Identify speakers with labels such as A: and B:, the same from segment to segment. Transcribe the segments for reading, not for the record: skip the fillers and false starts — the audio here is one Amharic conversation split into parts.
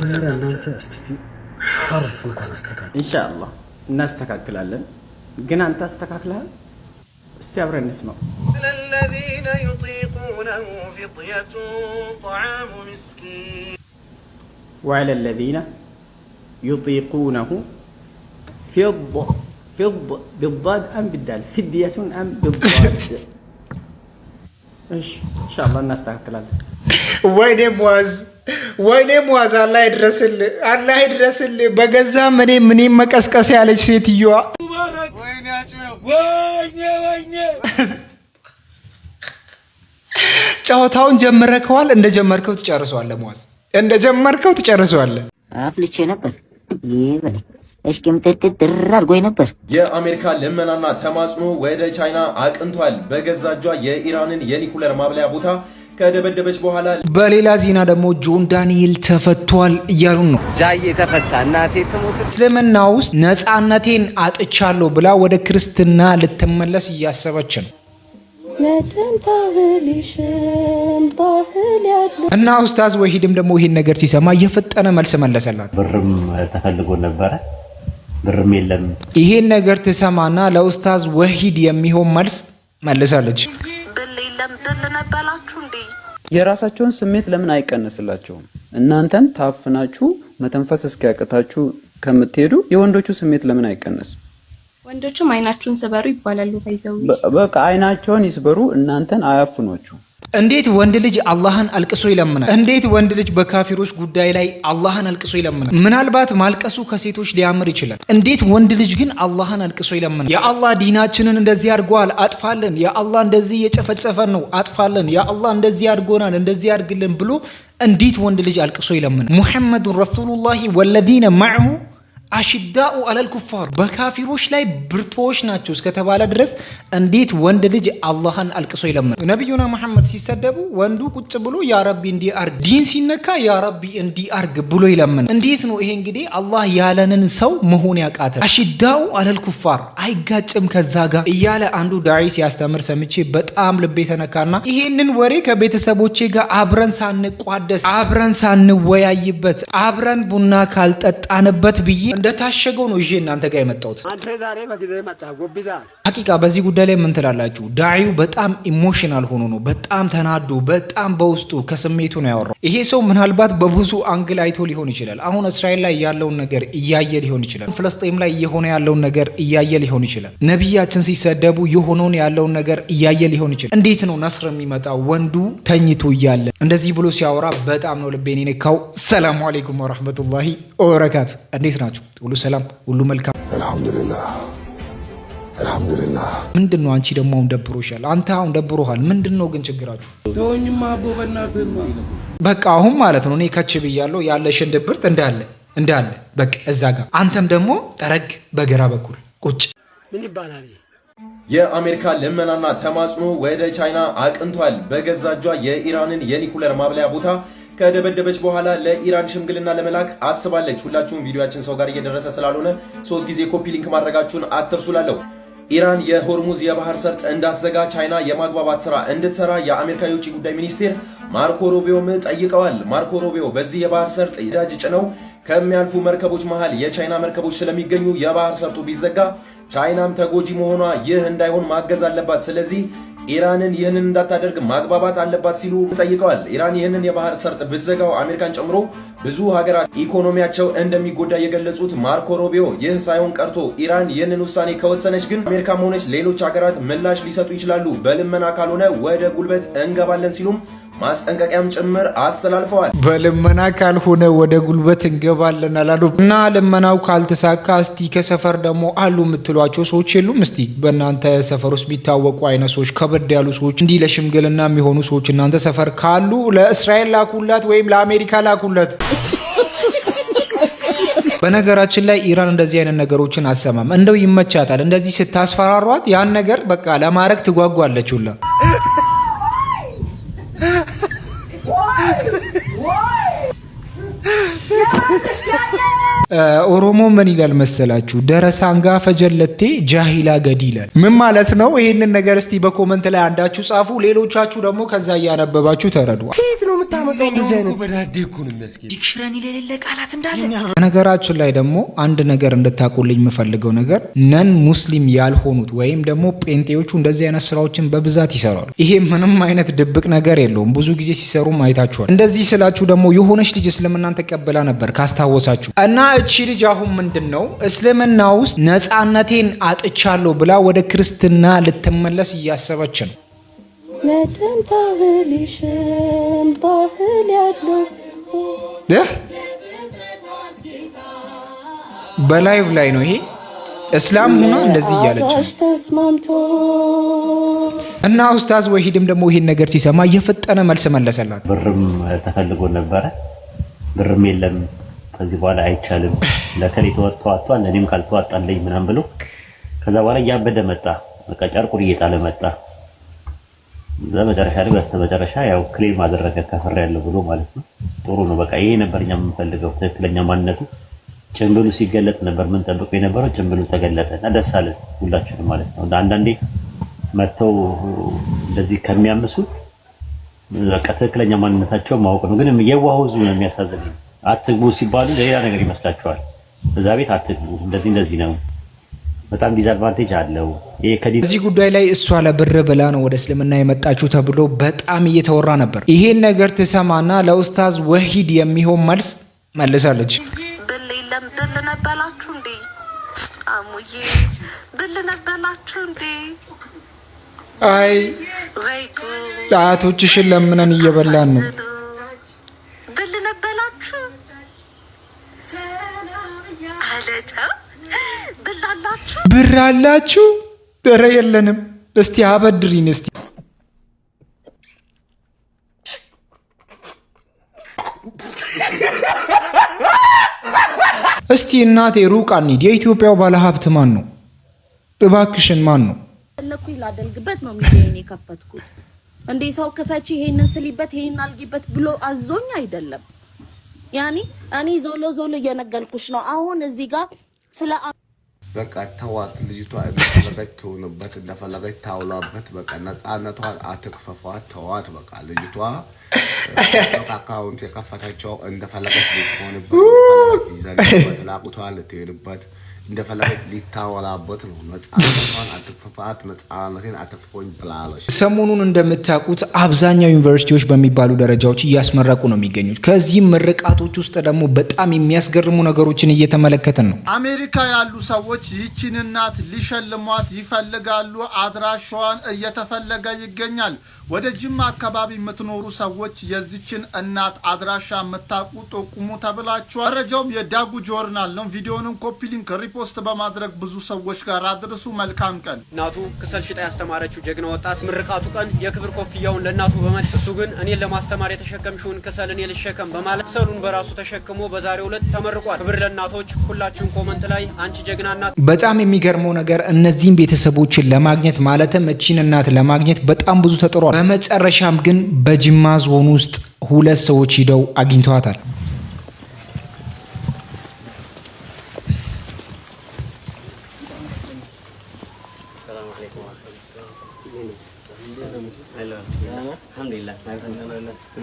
A: እናንተ እስቲ ሐርፍ እንኳን አስተካክሉ።
B: ኢንሻአላህ እናስተካክላለን። ግን አንተ አስተካክለሃል? እስቲ አብረን እንስማው።
C: ለለዚነ يطيقونه فطية طعام مسكين
B: وعلى الذين يطيقونه فض بالضاد أم بالدال فدية أم بالضاد إيش إن شاء الله الناس تاكلها
D: ወይኔ ሙአዝ አላህ ይድረስልህ በገዛ ምን መቀስቀስ ያለች ሴትዮዋ ጨዋታውን ጀመርከዋል እንደጀመርከው ትጨርሰዋለህ ሙአዝ እንደጀመርከው ትጨርሰዋለህ
E: አፍልቼ ነበር ይበል እስኪም ተጥጥር አድርጎኝ ነበር
F: የአሜሪካ ልመናና ተማጽኖ ወደ ቻይና አቅንቷል በገዛ እጇ የኢራንን የኒኩለር ማብለያ ቦታ ከደበደበች በኋላ
D: በሌላ ዜና ደግሞ ጆን ዳንኤል ተፈቷል እያሉ ነው።
G: ጃዬ ተፈታ እናቴ ትሙት።
D: እስልምና ውስጥ ነፃነቴን አጥቻለሁ ብላ ወደ ክርስትና ልትመለስ እያሰበች ነው። እና ኡስታዝ ወሂድም ደግሞ ይሄን ነገር ሲሰማ የፈጠነ መልስ መለሰላት።
H: ብርም ተፈልጎ ነበረ ብርም የለም።
D: ይሄን ነገር ትሰማና ለኡስታዝ ወሂድ የሚሆን መልስ መልሳለች።
I: የራሳቸውን ስሜት ለምን አይቀነስላቸውም? እናንተን ታፍናችሁ መተንፈስ እስኪያቅታችሁ ከምትሄዱ የወንዶቹ ስሜት ለምን አይቀነስ?
J: ወንዶቹም አይናቸውን ስበሩ ይባላሉ። ባይዘው
I: በቃ አይናቸውን ይስበሩ፣ እናንተን አያፍኗችሁ።
D: እንዴት ወንድ ልጅ አላህን አልቅሶ ይለምናል? እንዴት ወንድ ልጅ በካፊሮች ጉዳይ ላይ አላህን አልቅሶ ይለምናል? ምናልባት ማልቀሱ ከሴቶች ሊያምር ይችላል። እንዴት ወንድ ልጅ ግን አላህን አልቅሶ ይለምናል? የአላህ ዲናችንን እንደዚህ አድርጓል አጥፋለን፣ የአላህ እንደዚህ እየጨፈጨፈን ነው አጥፋለን፣ የአላህ እንደዚህ አድርጎናል እንደዚህ አድርግልን ብሎ እንዴት ወንድ ልጅ አልቅሶ ይለምናል? ሙሐመዱን ረሱሉላሂ ወለዚነ መዐሁ አሽዳኡ አለል ኩፋር በካፊሮች ላይ ብርቶች ናቸው እስከተባለ ድረስ እንዴት ወንድ ልጅ አላህን አልቅሶ ይለምናል? ነብዩና መሐመድ ሲሰደቡ ወንዱ ቁጭ ብሎ ያ ረቢ እንዲህ አርግ፣ ዲን ሲነካ ያ ረቢ እንዲህ አርግ ብሎ ይለምናል። እንዴት ነው ይሄ? እንግዲህ አላህ ያለንን ሰው መሆን ያቃተ። አሽዳኡ አለል ኩፋር አይጋጭም ከዛ ጋር እያለ አንዱ ዳዒ ሲያስተምር ሰምቼ በጣም ልቤ ተነካና ይሄንን ወሬ ከቤተሰቦቼ ጋር አብረን ሳንቋደስ አብረን ሳንወያይበት አብረን ቡና ካልጠጣንበት ብዬ እንደታሸገው ነው ይዤ እናንተ ጋር የመጣሁት።
A: አንተ ዛሬ በጊዜ መጣ ጎብዛ።
D: ሐቂቃ በዚህ ጉዳይ ላይ ምን ትላላችሁ? ዳዒው በጣም ኢሞሽናል ሆኖ ነው፣ በጣም ተናዶ፣ በጣም በውስጡ ከስሜቱ ነው ያወራው። ይሄ ሰው ምናልባት በብዙ አንግል አይቶ ሊሆን ይችላል። አሁን እስራኤል ላይ ያለውን ነገር እያየ ሊሆን ይችላል። ፍልስጤም ላይ የሆነ ያለውን ነገር እያየ ሊሆን ይችላል። ነቢያችን ሲሰደቡ የሆነውን ያለውን ነገር እያየ ሊሆን ይችላል። እንዴት ነው ነስር የሚመጣው ወንዱ ተኝቶ እያለ? እንደዚህ ብሎ ሲያወራ በጣም ነው ልቤን የነካው። ሰላሙ አለይኩም ወራህመቱላሂ ወበረካቱ። እንዴት ናችሁ? ሁሉ ሰላም፣ ሁሉ መልካም።
K: አልহামዱሊላህ።
D: ምንድነው አንቺ ደግሞ አሁን ደብሮሻል? አንተ አሁን ደብሮሃል። ምንድነው ግን ችግራችሁ?
A: ተወኝማ አቦ በእናትህ
D: በቃ አሁን ማለት ነው እኔ ከች ብያለሁ። ያለሽን ድብርት እንዳለ በቃ እዛ ጋር አንተም ደግሞ ጠረግ በግራ በኩል ቁጭ።
A: ምን ይባላል?
F: የአሜሪካ ልመናና ተማጽኖ ወደ ቻይና አቅንቷል። በገዛ እጇ የኢራንን የኒኩለር ማብለያ ቦታ ከደበደበች በኋላ ለኢራን ሽምግልና ለመላክ አስባለች። ሁላችሁም ቪዲዮአችን ሰው ጋር እየደረሰ ስላልሆነ 3 ጊዜ ኮፒ ሊንክ ማድረጋችሁን አትርሱላለሁ። ኢራን የሆርሙዝ የባህር ሰርጥ እንዳትዘጋ ቻይና የማግባባት ስራ እንድትሰራ የአሜሪካ የውጭ ጉዳይ ሚኒስቴር ማርኮ ሩቢዮም ጠይቀዋል። ማርኮ ሩቢዮ በዚህ የባህር ሰርጥ ነዳጅ ጭነው ከሚያልፉ መርከቦች መሃል የቻይና መርከቦች ስለሚገኙ የባህር ሰርጡ ቢዘጋ ቻይናም ተጎጂ መሆኗ ይህ እንዳይሆን ማገዝ አለባት። ስለዚህ ኢራንን ይህንን እንዳታደርግ ማግባባት አለባት ሲሉ ጠይቀዋል። ኢራን ይህንን የባህር ሰርጥ ብትዘጋው አሜሪካን ጨምሮ ብዙ ሀገራት ኢኮኖሚያቸው እንደሚጎዳ የገለጹት ማርኮ ሩቢዮ ይህ ሳይሆን ቀርቶ ኢራን ይህንን ውሳኔ ከወሰነች ግን አሜሪካም ሆነች ሌሎች ሀገራት ምላሽ ሊሰጡ ይችላሉ፣ በልመና ካልሆነ ወደ ጉልበት እንገባለን ሲሉም ማስጠንቀቂያም ጭምር አስተላልፈዋል።
D: በልመና ካልሆነ ወደ ጉልበት እንገባለን አላሉ እና ልመናው ካልተሳካ እስቲ ከሰፈር ደግሞ አሉ የምትሏቸው ሰዎች የሉም? እስቲ በእናንተ ሰፈር ውስጥ ቢታወቁ አይነት ሰዎች፣ ከበድ ያሉ ሰዎች፣ እንዲህ ለሽምግልና የሚሆኑ ሰዎች እናንተ ሰፈር ካሉ ለእስራኤል ላኩላት ወይም ለአሜሪካ ላኩላት። በነገራችን ላይ ኢራን እንደዚህ አይነት ነገሮችን አሰማም። እንደው ይመቻታል እንደዚህ ስታስፈራሯት ያን ነገር በቃ ለማድረግ ትጓጓለች ሁላ። ኦሮሞ ምን ይላል መሰላችሁ? ደረሳንጋ ፈጀለቴ ጃሂላ ገዲ ይላል። ምን ማለት ነው? ይሄንን ነገር እስቲ በኮመንት ላይ አንዳችሁ ጻፉ። ሌሎቻችሁ ደግሞ ከዛ እያነበባችሁ ተረዱ።
A: ከየት ነው የምታመጣው እንደዚህ አይነት በዳዴ እኮ ነው የሚያስኬድ
E: ዲክሽነሪ ለሌለ ቃላት እንዳለ።
D: ነገራችን ላይ ደግሞ አንድ ነገር እንድታቁልኝ የምፈልገው ነገር ነን ሙስሊም ያልሆኑት ወይም ደግሞ ጴንጤዎቹ እንደዚህ አይነት ስራዎችን በብዛት ይሰራሉ። ይሄ ምንም አይነት ድብቅ ነገር የለውም። ብዙ ጊዜ ሲሰሩም አይታችኋል። እንደዚህ ስላችሁ ደግሞ የሆነች ልጅ እስልምናን ተቀበላ ነበር ካስታወሳችሁ እና እቺ ልጅ አሁን ምንድነው እስልምና ውስጥ ነፃነቴን አጥቻለሁ ብላ ወደ ክርስትና ልትመለስ እያሰበች ነው። ለተንታልሽን ባህል ያለው በላይቭ ላይ ነው ይሄ እስላም ሆና እንደዚህ እያለች እና ኡስታዝ ወሂድም ደግሞ ይሄን ነገር ሲሰማ እየፈጠነ መልስ መለሰላት።
H: ብርም ተፈልጎ ነበረ፣ ብርም የለም ከዚህ በኋላ አይቻልም፣ ለከሌ ተወጥቷል እኔም ካልተዋጣልኝ ምናምን ብሎ ከዛ በኋላ እያበደ መጣ። በቃ ጨርቁን እየጣለ መጣ። በመጨረሻ ላይ በስተመጨረሻ ያው ክሌም አደረገ ከፈራ ያለው ብሎ ማለት ነው። ጥሩ ነው። በቃ ይሄ ነበርኛ የምንፈልገው ትክክለኛ ማንነቱ ጭምብሉ ሲገለጥ ነበር ምን ጠብቆ የነበረው ጭምብሉ ተገለጠና ደስ አለን ሁላችንም ማለት ነው። አንዳንዴ መተው እንደዚህ ከሚያምሱ በቃ ትክክለኛ ማንነታቸው ማወቅ ነው። ግን የዋህ ህዝብ ነው የሚያሳዝነው። አትግቡ ሲባሉ ሌላ ነገር ይመስላችኋል። እዛ ቤት አትግቡ እንደዚህ ነው። በጣም ዲስአድቫንቴጅ አለው ይሄ ከዲስ
D: እዚህ ጉዳይ ላይ እሷ ለብር ብላ ነው ወደ እስልምና የመጣችው ተብሎ በጣም እየተወራ ነበር። ይሄን ነገር ትሰማና ለኡስታዝ ወሂድ የሚሆን መልስ መልሳለች።
K: ብል ነበላችሁ እንዴ አሙዬ? ብል ነበላችሁ እንዴ?
D: አይ ጣቶችሽን ለምነን እየበላን ነው።
K: ብል ነበላችሁ አለታ ብል አላችሁ?
D: ብር አላችሁ? ኧረ የለንም። እስቲ አበድሪን እስቲ። እስቲ እናቴ ሩቅ አንሂድ። የኢትዮጵያው ባለሀብት ማን ነው? እባክሽን ማን ነው?
K: ለኩኝ ላደልግበት ነው ሚዲያን የከፈትኩት። እንዴ ሰው ክፈቺ ይሄንን ስሊበት ይሄን አልጊበት ብሎ አዞኝ አይደለም። ያኒ እኔ ዞሎ እየነገርኩሽ ነው። አሁን እዚህ ጋር ስለ
L: በቃ ተዋት። ልጅቷ እንደፈለገች ትሆንበት፣ እንደፈለገች ታውላበት። በቃ ነፃነቷን አትክፈፏት፣ ተዋት። በቃ ልጅቷ አካውንት የከፈተችው እንደፈለገች ልትሆንበት፣ እንደፈለገች ላቁቷን ልትሄድበት፣ እንደፈለገች ሊታወላበት ነው። ነፃነቷን አትክፈፏት፣ ነፃነቴን አትክፈኝ ብላለች።
D: ሰሞኑን እንደምታውቁት አብዛኛው ዩኒቨርሲቲዎች በሚባሉ ደረጃዎች እያስመረቁ ነው የሚገኙት። ከዚህም ምርቃቶች ውስጥ ደግሞ በጣም የሚያስገርሙ ነገሮችን እየተመለከትን ነው።
M: አሜሪካ ያሉ ሰዎች ይህችን እናት ሊሸልሟት ይፈልጋሉ። አድራሻዋን እየተፈለገ ይገኛል። ወደ ጅማ አካባቢ የምትኖሩ ሰዎች የዚችን እናት አድራሻ የምታውቁ ጠቁሙ ተብላችኋል። መረጃውም የዳጉ ጆርናል ነው። ቪዲዮንም ኮፒ ሊንክ ሪፖስት በማድረግ ብዙ ሰዎች ጋር አድርሱ። መልካም ቀን።
B: እናቱ ክሰል ሽጣ ያስተማረችው ጀግና ወጣት ምርቃቱ ቀን የክብር ኮፍያውን ለእናቱ በመልበስ እሱ ግን እኔን ለማስተማር የተሸከምሽውን ክሰል እኔ ልሸከም በማለት ክሰሉን በራሱ ተሸክሞ በዛሬው ዕለት ተመርቋል። ክብር ለእናቶች። ሁላችሁም ኮመንት ላይ አንቺ ጀግና እናት።
D: በጣም የሚገርመው ነገር እነዚህን ቤተሰቦችን ለማግኘት ማለትም እቺን እናት ለማግኘት በጣም ብዙ ተጥሯል። በመጨረሻም ግን በጅማ ዞን ውስጥ 2 ሰዎች ሂደው አግኝተዋታል።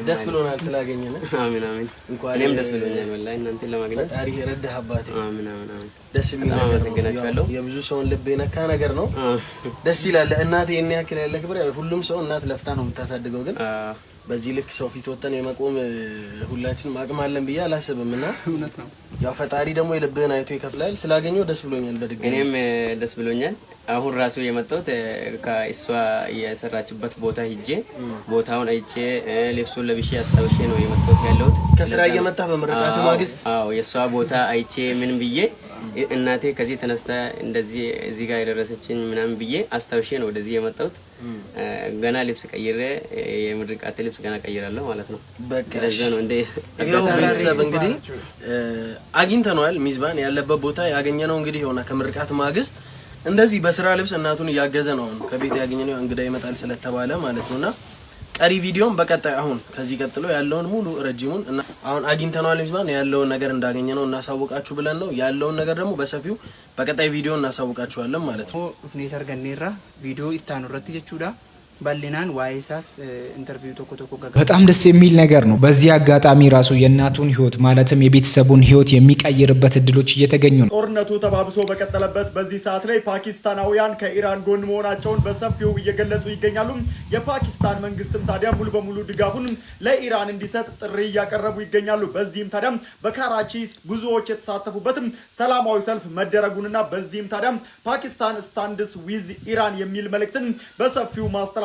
A: ደስ ብሎናል ስላገኘን።
B: አሜን አሜን። እኔም ደስ ብሎኛል ወላሂ እናንተን ለማግኘት።
A: ፈጣሪ ረዳህ አባቴ።
B: አሜን አሜን አሜን።
A: ደስ የሚል ነገር ነው። የብዙ ሰውን ልብ የነካ ነገር ነው። ደስ ይላል። እናቴ የኔ ያክል ያለ ክብር ሁሉም ሰው እናት ለፍታ ነው የምታሳድገው። ግን በዚህ ልክ ሰው ፊት ወተን የመቆም ሁላችንም አቅም አለን ብዬ አላስብምና እውነት ነው። ያው ፈጣሪ ደግሞ የልብህን አይቶ ይከፍላል። ስላገኘው ደስ ብሎኛል። በድጋሚ
B: እኔም ደስ ብሎኛል። አሁን ራሱ የመጣሁት ከእሷ የሰራችበት ቦታ ሂጄ ቦታውን አይቼ ልብሱን ለብሼ አስታውሼ ነው የመጣሁት ያለሁት።
A: ከስራ እየመጣ በምርቃቱ ማግስት
B: አዎ የሷ ቦታ አይቼ ምን ብዬ እናቴ ከዚህ ተነስታ እንደዚህ እዚህ ጋር የደረሰችኝ ምናምን ብዬ አስታውሼ ነው ወደዚህ የመጣሁት። ገና ልብስ ቀይሬ የምርቃት ልብስ ገና ቀይራለሁ ማለት ነው። በቃ ነው እንደ
A: ቤተሰብ እንግዲህ አግኝተነዋል። ሚዝባን ያለበት ቦታ ያገኘነው እንግዲህ ሆነ ከምርቃት ማግስት እንደዚህ በስራ ልብስ እናቱን እያገዘ ነው። ከቤት ያገኘነው እንግዳ ይመጣል ስለተባለ ማለት ነውና ቀሪ ቪዲዮን በቀጣይ አሁን ከዚህ ቀጥሎ ያለውን ሙሉ ረጅሙን እና አሁን አግኝተናል ይባል ያለውን ነገር እንዳገኘነው እናሳውቃችሁ ብለን ነው ያለውን ነገር ደግሞ በሰፊው በቀጣይ ቪዲዮ እናሳውቃችኋለን ማለት ነው
N: ኡፍኔሰር ገኔራ ቪዲዮ ይታኑረት ይችላል ባልናን ዋይሳስ ኢንተርቪው ተኮ
D: በጣም ደስ የሚል ነገር ነው በዚህ አጋጣሚ ራሱ የእናቱን ህይወት ማለትም የቤተሰቡን ህይወት የሚቀይርበት እድሎች እየተገኙ ነው
O: ጦርነቱ ተባብሶ በቀጠለበት በዚህ ሰዓት ላይ ፓኪስታናውያን ከኢራን ጎን መሆናቸውን በሰፊው እየገለጹ ይገኛሉ የፓኪስታን መንግስትም ታዲያ ሙሉ በሙሉ ድጋፉን ለኢራን እንዲሰጥ ጥሪ ያቀርቡ ይገኛሉ በዚህም ታዲያ በካራቺ ብዙዎች የተሳተፉበት ሰላማዊ ሰልፍ መደረጉንና በዚህም ታዲያ ፓኪስታን ስታንድስ ዊዝ ኢራን የሚል መልእክትን በሰፊው ማስተላለፋቸው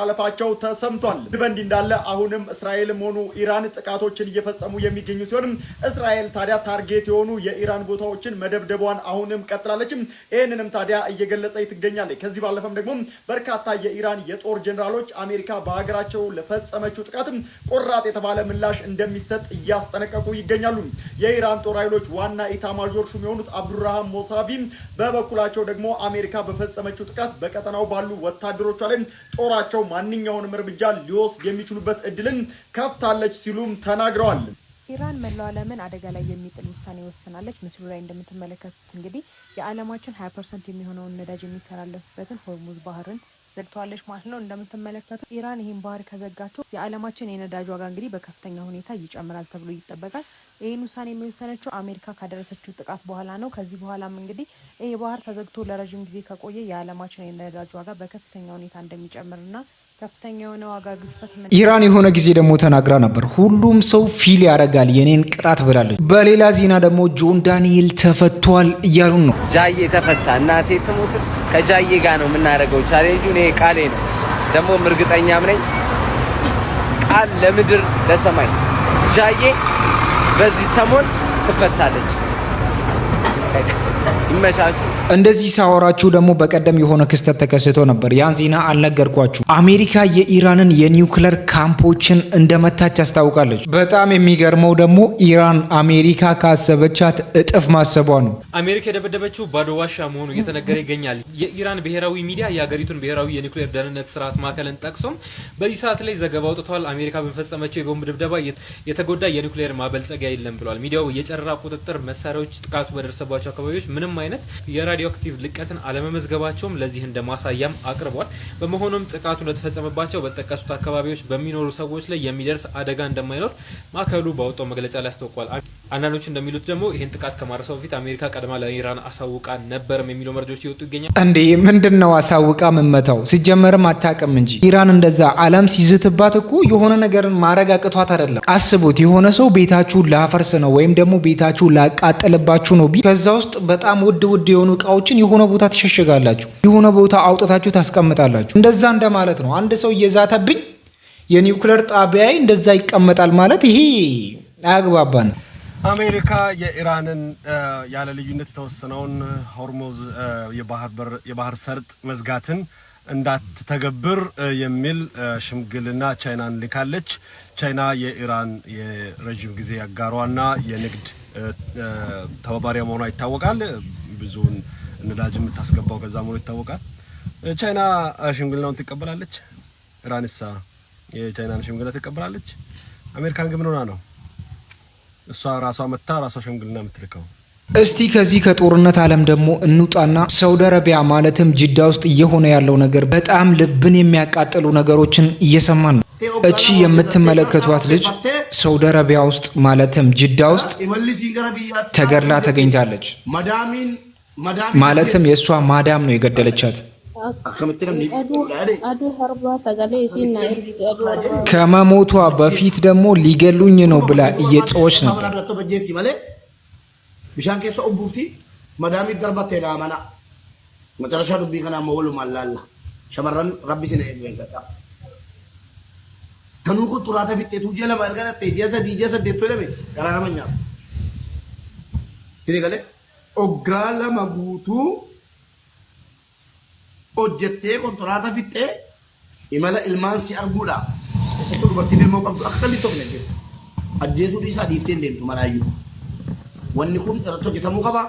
O: ተሰምቷል በእንዲህ እንዳለ አሁንም እስራኤልም ሆኑ ኢራን ጥቃቶችን እየፈጸሙ የሚገኙ ሲሆን እስራኤል ታዲያ ታርጌት የሆኑ የኢራን ቦታዎችን መደብደቧን አሁንም ቀጥላለች ይሄንንም ታዲያ እየገለጸች ትገኛለች ከዚህ ባለፈም ደግሞ በርካታ የኢራን የጦር ጀነራሎች አሜሪካ በአገራቸው ለፈጸመችው ጥቃት ቆራጥ የተባለ ምላሽ እንደሚሰጥ እያስጠነቀቁ ይገኛሉ የኢራን ጦር ኃይሎች ዋና ኢታማዦር ሹም የሆኑት አብዱራህማን ሞሳቪ በበኩላቸው ደግሞ አሜሪካ በፈጸመችው ጥቃት በቀጠናው ባሉ ወታደሮቿ ላይ ጦራቸው ማንኛውንም እርምጃ ሊወስድ የሚችሉበት እድልን ከፍታለች ሲሉም ተናግረዋል
P: ኢራን መላው ዓለምን አደጋ ላይ የሚጥል ውሳኔ ወስናለች ምስሉ ላይ እንደምትመለከቱት እንግዲህ የዓለማችን 20% የሚሆነውን ነዳጅ የሚተላለፍበትን ሆርሙዝ ባህርን ዘግቷለች ማለት ነው እንደምትመለከቱት ኢራን ይሄን ባህር ከዘጋቸው የዓለማችን የነዳጅ ዋጋ እንግዲህ በከፍተኛ ሁኔታ ይጨምራል ተብሎ ይጠበቃል ይሄን ውሳኔ የሚወሰነችው አሜሪካ ካደረሰችው ጥቃት በኋላ ነው ከዚህ በኋላም እንግዲህ ይሄ ባህር ተዘግቶ ለረጅም ጊዜ ከቆየ የዓለማችን የነዳጅ ዋጋ በከፍተኛ ሁኔታ እንደሚጨምርና ከፍተኛ የሆነ ዋጋ ግሽበት
D: ኢራን የሆነ ጊዜ ደግሞ ተናግራ ነበር ሁሉም ሰው ፊል ያረጋል የኔን ቅጣት ብላለች በሌላ ዜና ደግሞ ጆን ዳንኤል ተፈቷል እያሉ ነው
G: ጃዬ ተፈታ እናቴ ትሙት ከጃዬ ጋር ነው የምናደርገው ቻሌንጁን ይሄ ቃሌ ነው ደግሞ እርግጠኛም ነኝ ቃል ለምድር ለሰማይ ጃዬ በዚህ ሰሞን ትፈታለች ይመቻችሁ
D: እንደዚህ ሳወራችሁ ደግሞ በቀደም የሆነ ክስተት ተከስቶ ነበር ያን ዜና አልነገርኳችሁ አሜሪካ የኢራንን የኒውክሌር ካምፖችን እንደመታች አስታውቃለች በጣም የሚገርመው ደግሞ ኢራን አሜሪካ ካሰበቻት እጥፍ ማሰቧ ነው
Q: አሜሪካ የደበደበችው ባዶ ዋሻ መሆኑ እየተነገረ ይገኛል የኢራን ብሔራዊ ሚዲያ የሀገሪቱን ብሔራዊ የኒውክሌር ደህንነት ስርዓት ማዕከልን ጠቅሶም በዚህ ሰዓት ላይ ዘገባ አውጥቷል አሜሪካ በፈጸመችው የቦምብ ድብደባ የተጎዳ የኒውክሌር ማበልጸጊያ የለም ብሏል ሚዲያው የጨረራ ቁጥጥር መሳሪያዎች ጥቃቱ በደረሰባቸው አካባቢዎች ምንም አይነት የራዲዮአክቲቭ ልቀትን አለመመዝገባቸውም ለዚህ እንደማሳያም አቅርቧል በመሆኑም ጥቃቱ ለተፈጸመባቸው በተጠቀሱት አካባቢዎች በሚኖሩ ሰዎች ላይ የሚደርስ አደጋ እንደማይኖር ማዕከሉ ባወጣው መግለጫ ላይ አስታውቋል አንዳንዶች እንደሚሉት ደግሞ ይሄን ጥቃት ከማድረሱ በፊት አሜሪካ ቀድማ ለኢራን አሳውቃ ነበርም የሚሉ መረጃዎች ይወጡ ይገኛል
D: እንዴ ምንድነው አሳውቃ መመታው ሲጀመርም አታውቅም እንጂ ኢራን እንደዛ ዓለም ሲዝትባት እኮ የሆነ ነገርን ማረግ አቅቷት አይደለም አስቡት የሆነ ሰው ቤታችሁ ላፈርስ ነው ወይም ደግሞ ቤታችሁ ላቃጥልባችሁ ነው ከዛ ውስጥ በጣም ውድ የሆኑ እቃዎችን የሆነ ቦታ ተሸሽጋላችሁ የሆነ ቦታ አውጥታችሁ ታስቀምጣላችሁ እንደዛ እንደማለት ነው አንድ ሰው እየዛተብኝ የኒውክሌር ጣቢያይ እንደዛ ይቀመጣል ማለት ይሄ አያግባባን
R: አሜሪካ የኢራንን ያለ ልዩነት የተወሰነውን ሆርሙዝ የባህር ሰርጥ መዝጋትን እንዳትተገብር የሚል ሽምግልና ቻይናን ልካለች ቻይና የኢራን የረጅም ጊዜ አጋሯና የንግድ ተባባሪ መሆኗ ይታወቃል ብዙን ነዳጅ የምታስገባው ከዛ መሆኑ ይታወቃል ቻይና ሽምግልናውን ትቀበላለች ኢራንሳ የቻይናን ሽምግልና ትቀበላለች አሜሪካን ግን ሆና ነው እሷ ራሷ መታ ራሷ ሽምግልና የምትልከው
D: እስቲ ከዚህ ከጦርነት ዓለም ደግሞ እንውጣና ሳውዲ አረቢያ ማለትም ጅዳ ውስጥ እየሆነ ያለው ነገር በጣም ልብን የሚያቃጥሉ ነገሮችን እየሰማን ነው እቺ የምትመለከቷት ልጅ ሳውዲ አረቢያ ውስጥ ማለትም ጅዳ ውስጥ ተገድላ ተገኝታለች ማለትም የሷ ማዳም ነው የገደለቻት ከመሞቷ በፊት ደግሞ ሊገሉኝ ነው ብላ እየጮኸች ነበር
S: bishaan keessa obbuufti madaamii darbattee daamana macarashaa dubbii kanaa ammoo walumaan laalla shamarran rabbi sin eebbifata kanuu kun xuraata fixxeetuu ji'a lama erga dhattee ji'a saddeettuu jedhame garaa nama nyaata tini galee oggaa lama guutuu hojjettee konkolaataa fixxee imala ilmaan si arguudha keessattuu dubartiin ilmoo qabdu akka kalli tokko hin jirtu ajjeesuu dhiisaa dhiiftee hin deemtu maraayyuu wanni kun irratti hojjetamuu qaba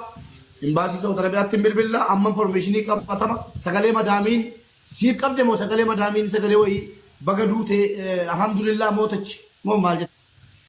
S: imbaasii Saawud Arabiyaatti bilbila amma informationii qabatama sagalee madaamiin siif qabde moo sagalee madaamiin sagalee wayii በገዱቴ አልহামዱሊላህ ሞተች ሞ ማለት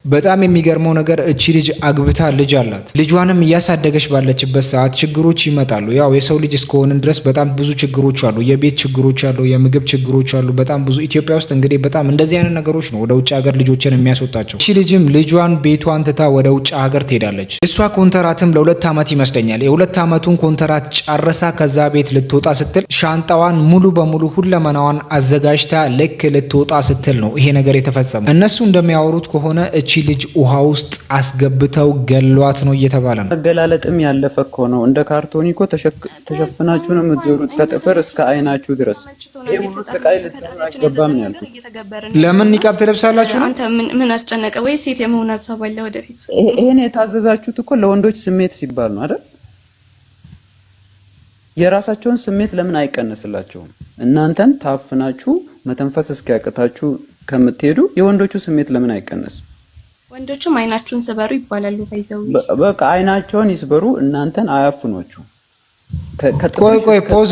D: በጣም የሚገርመው ነገር እቺ ልጅ አግብታ ልጅ አላት። ልጇንም እያሳደገች ባለችበት ሰዓት ችግሮች ይመጣሉ። ያው የሰው ልጅ እስከሆንን ድረስ በጣም ብዙ ችግሮች አሉ። የቤት ችግሮች አሉ፣ የምግብ ችግሮች አሉ። በጣም ብዙ ኢትዮጵያ ውስጥ እንግዲህ በጣም እንደዚህ አይነት ነገሮች ነው ወደ ውጭ ሀገር ልጆችን የሚያስወጣቸው። እቺ ልጅም ልጇን ቤቷን ትታ ወደ ውጭ ሀገር ትሄዳለች። እሷ ኮንትራትም ለ2 ዓመት ይመስለኛል የ2 ዓመቱን ኮንትራት ጨርሳ ከዛ ቤት ልትወጣ ስትል ሻንጣዋን ሙሉ በሙሉ ሁለመናዋን አዘጋጅታ ልክ ልትወጣ ስትል ነው ይሄ ነገር የተፈጸመው። እነሱ እንደሚያወሩት ከሆነ እቺ ልጅ ውሃ ውስጥ አስገብተው ገሏት ነው እየተባለ ነው።
I: አገላለጥም ያለፈ እኮ ነው። እንደ ካርቶኒ እኮ ተሸፍናችሁ ነው የምትዞሩት ከጥፍር እስከ አይናችሁ ድረስ። ይሄ ሁሉ ስቃይ ልትገባም ነው ያልኩት።
D: ለምን ኒቃብ ትለብሳላችሁ ነው?
J: አንተ ምን አስጨነቀ? ወይ ሴት የመሆን ሀሳብ አለ ወደፊት?
I: ይሄን የታዘዛችሁት እኮ ለወንዶች ስሜት ሲባል ነው አይደል? የራሳቸውን ስሜት ለምን አይቀንስላቸውም? እናንተን ታፍናችሁ መተንፈስ እስኪያቅታችሁ ከምትሄዱ የወንዶቹ ስሜት ለምን አይቀነስም?
J: ወንዶችም አይናቸውን ስበሩ ይባላሉ። ባይዘው
I: በቃ አይናቸውን ይስበሩ፣ እናንተን አያፍኗችሁ።
D: ቆይ ፖዝ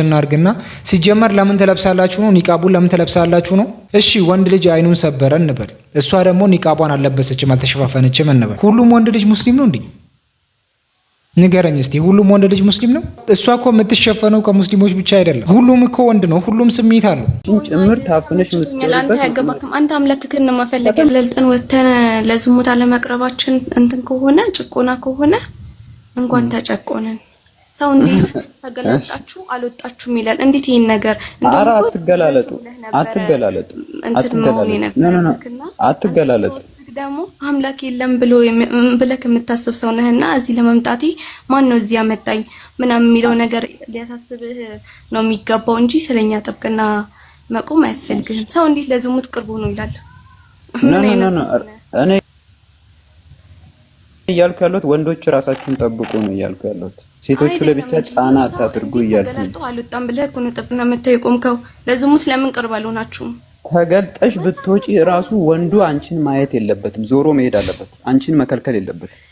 D: እናርግና ሲጀመር ለምን ተለብሳላችሁ ነው? ኒቃቡን ለምን ተለብሳላችሁ ነው? እሺ ወንድ ልጅ አይኑን ሰበረ እንበል፣ እሷ ደግሞ ኒቃቧን አልለበሰችም አልተሸፋፈነችም እንበል። ሁሉም ወንድ ልጅ ሙስሊም ነው እንዴ? ንገረኝ እስቲ፣ ሁሉም ወንድ ልጅ ሙስሊም ነው? እሷ እኮ የምትሸፈነው ከሙስሊሞች ብቻ አይደለም። ሁሉም እኮ ወንድ ነው። ሁሉም ስሜት አለው።
I: ጭምር ታፍነሽ
J: አንተ ያገባክም አንተ አምላክክን ማፈለግ ለልጥን ወተን ለዝሙት አለመቅረባችን እንትን ከሆነ ጭቆና ከሆነ እንኳን ተጨቆነን ሰው እንዴት ተገላጣችሁ አልወጣችሁም ይላል። እንዴት ይሄን ነገር
I: እንደው አትገላለጡ አትገላለጡ
J: ደግሞ አምላክ የለም ብለህ የምታስብ ሰው ነህና እዚህ ለመምጣቴ ማን ነው እዚህ ያመጣኝ ምናምን የሚለው ነገር ሊያሳስብህ ነው የሚገባው እንጂ ስለኛ ጥብቅና መቆም አያስፈልግህም። ሰው እንዴት ለዝሙት ቅርቡ ነው ይላል?
I: እኔ እያልኩ ያለሁት ወንዶች ራሳችሁን ጠብቁ ነው እያልኩ ያለሁት። ሴቶቹ ለብቻ ጫና አታድርጉ እያልኩ ነው።
J: አልወጣም ብለህ እኮ ነው ጥብቅና መተው የቆምከው። ለዝሙት ለምን ቅርብ አልሆናችሁም?
I: ተገልጠሽ ብትወጪ ራሱ ወንዱ አንቺን ማየት የለበትም፣ ዞሮ መሄድ አለበት። አንቺን መከልከል የለበትም።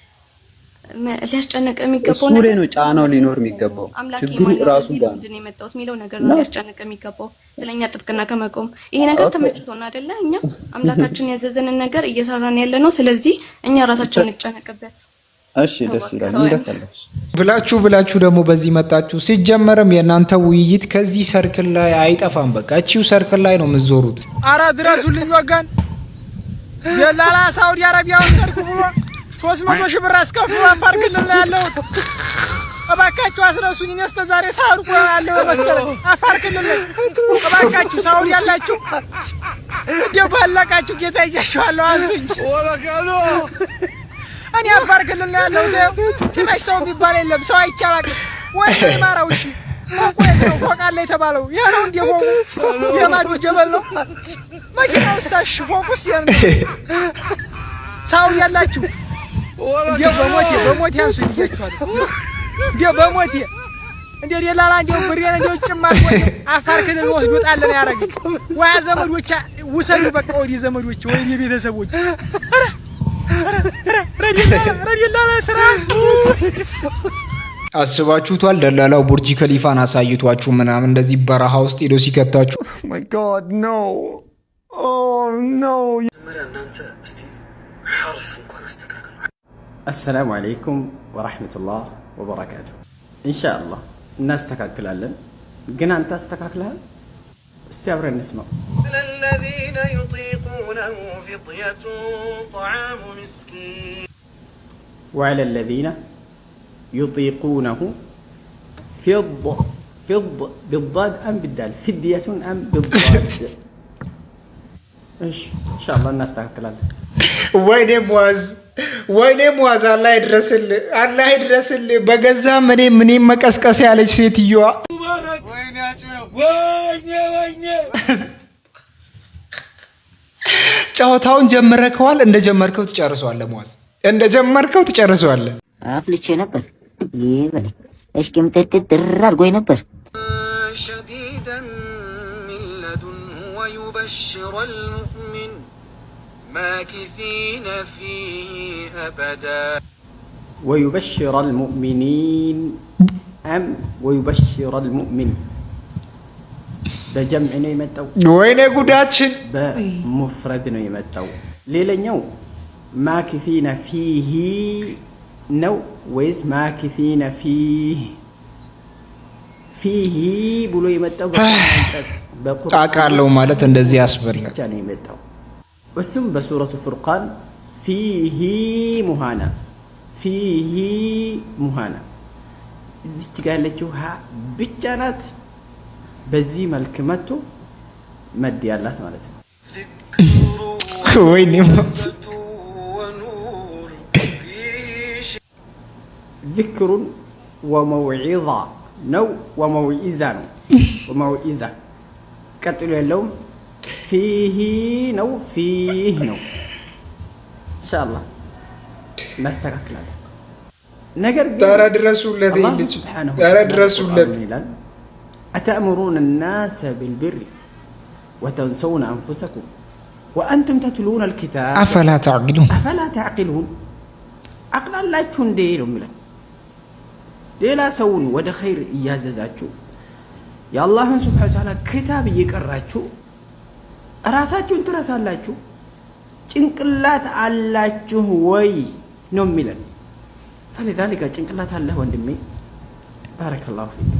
J: ሊያስጨንቅ የሚገባው
I: ነገር ነው። ጫናው ሊኖር የሚገባው ችግሩ ራሱ ጋር ነው
J: የመጣው የሚለው ነገር ነው ሊያስጨንቅ የሚገባው። ስለኛ ጥብቅና ከመቆም ይሄ ነገር ተመችቶን አይደለ? እኛ አምላካችን ያዘዘንን ነገር እየሰራን ያለ ነው። ስለዚህ እኛ ራሳችንን እንጨነቅበት።
I: እሺ ደስ ይላል። እንደፈለግሽ
D: ብላችሁ ደግሞ በዚህ መጣችሁ። ሲጀመርም የእናንተ ውይይት ከዚህ ሰርክል ላይ አይጠፋም። በቃ እቺው ሰርክል ላይ ነው የምትዞሩት።
T: አረ ድረሱልኝ ወገን። የላላ ሳውዲ አረቢያውን ሰርክ ብሎ 300 ሺህ ብር አስከፍሎ አፋር ክልል ላይ ያለው እባካችሁ አስረሱኝ። እኔ እስከ ዛሬ ሳርኩ ያለው መሰለኝ አፋር ክልል ላይ። እባካችሁ ሳውዲ ያላችሁ እንደው ባላቃችሁ ጌታ ይያሻዋለሁ አንሱኝ። ወለካሎ እኔ አፋር ክልል ላይ ያለው ጭራሽ ሰው የሚባል የለም። ሰው አይቻላል ወይ ማራው? እሺ ፎቅ አለ የተባለው ያ ነው እንዴ? ፎቁ የማዶ ጀበል ነው። መኪናው ሳሽ ፎቁስ ያን ሳውዲ ያላችሁ እንዴ በሞት ያንሱ ይያችኋል። እንዴ በሞት እንዴ ሌላላ እንዴ ብሬን እንዴ ጭማት ወይ አፋር ክልል ወስዶ ጣለን ያረጋል። ወይ ዘመዶች ውሰዱ በቃ ወዲ ዘመዶች ወይ የቤተሰቦች ረዲላላ ስራ
D: አስባችሁታል? ደላላው ቡርጂ ከሊፋን አሳይቷችሁ ምናምን እንደዚህ በረሃ ውስጥ ሄዶ ሲከታችሁ
T: ማይ ጋድ ኖ ኦ ኖ
A: እናንተ እስቲ ሐርፍ እንኳን አስተካክሉ።
U: አሰላሙ አለይኩም ወራህመቱላህ ወበረካቱ። ኢንሻአላህ እናስተካክላለን። ግን አንተ አስተካክለሃል? እስቲ አብረን እንስማው።
C: الذين يطيقونه فطية طعام مسكين
U: وعلى الذين يطيقونه فض بالضاد أم بالدال فدية أم بالضاد إيش إن شاء الله الناس تاكلها
D: ወይኔ ሙአዝ አላህ ይድረስልህ በገዛ ምን መቀስቀስ ያለች ሴትዮዋ ጨዋታውን ጀመርከዋል። እንደጀመርከው ትጨርሰዋለህ ሙአዝ፣ እንደጀመርከው ትጨርሰዋለህ።
E: አፍልቼ ነበር ይበል እስኪም ተትትር አድርጎኝ ነበር።
C: شديدا من لدنه ويبشر المؤمن ماكثين فيه أبدا
U: ويبشر المؤمنين أم ويبشر المؤمن በጀምዕ ነው የመጣው።
D: ወይኔ ጉዳችን
U: በሙፍረድ ነው የመጣው። ሌላኛው ማኪፊነ ፊሂ ነው ወይስ ማኪፊነ ፊሂ ብሎ የመጣው
D: ቃቃለው ማለት እንደዚህ ያስበላል
U: ብቻ ነው የመጣው። እሱም በሱረቱ ፉርቃን ፊሂ ሙሃና እዚች ጋር ያለችው ሀ ብቻ ናት። በዚህ መልክ መጥቶ መድ ያላት ማለት ነው።
D: ወይኔ
U: ذكر وموعظة ነው ወመውዒዛ ነው። ወመውዒዛ ቀጥሎ ያለውም ፊሂ ነው ፊህ ነው። ኢንሻአላህ እናስተካክላለን። ነገር ግን
D: ተረድረሱለት ይልጭ ተረድረሱለት
U: ይላል أتأمرون الناس بالبر وتنسون أنفسكم وأنتم تتلون الكتاب
D: أفلا تعقلون
U: عقل الله تندير ملا ሌላ ሰውን ወደ ኸይር እያዘዛችሁ የአላህን ሱብሓነሁ ወተዓላ ክታብ እየቀራችሁ ራሳችሁን ትረሳላችሁ። ጭንቅላት አላችሁ ወይ ነው የሚለን። فلذلك ጭንቅላት አለህ ወንድሜ። ባረከላሁ ፊክ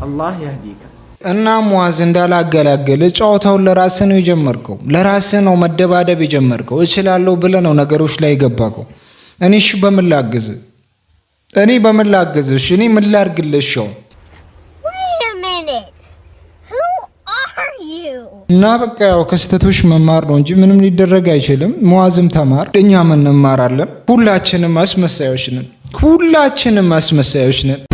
U: አላህ ያህዲከ።
D: እና ሙአዝ እንዳላገላገለ ጨዋታውን ለራስህ ነው የጀመርከው። ለራስህ ነው መደባደብ የጀመርከው። እችላለሁ ብለህ ነው ነገሮች ላይ የገባከው። እኔሽ በምን ላግዝህ? እኔ በምን ላግዝሽ? እኔ ምን ላድርግልሽ? እና በቃ ያው ከስተቶች መማር ነው እንጂ ምንም ሊደረግ አይችልም። ሙአዝም ተማር፣ እኛም እንማራለን። ሁላችንም አስመሳዮች ነን።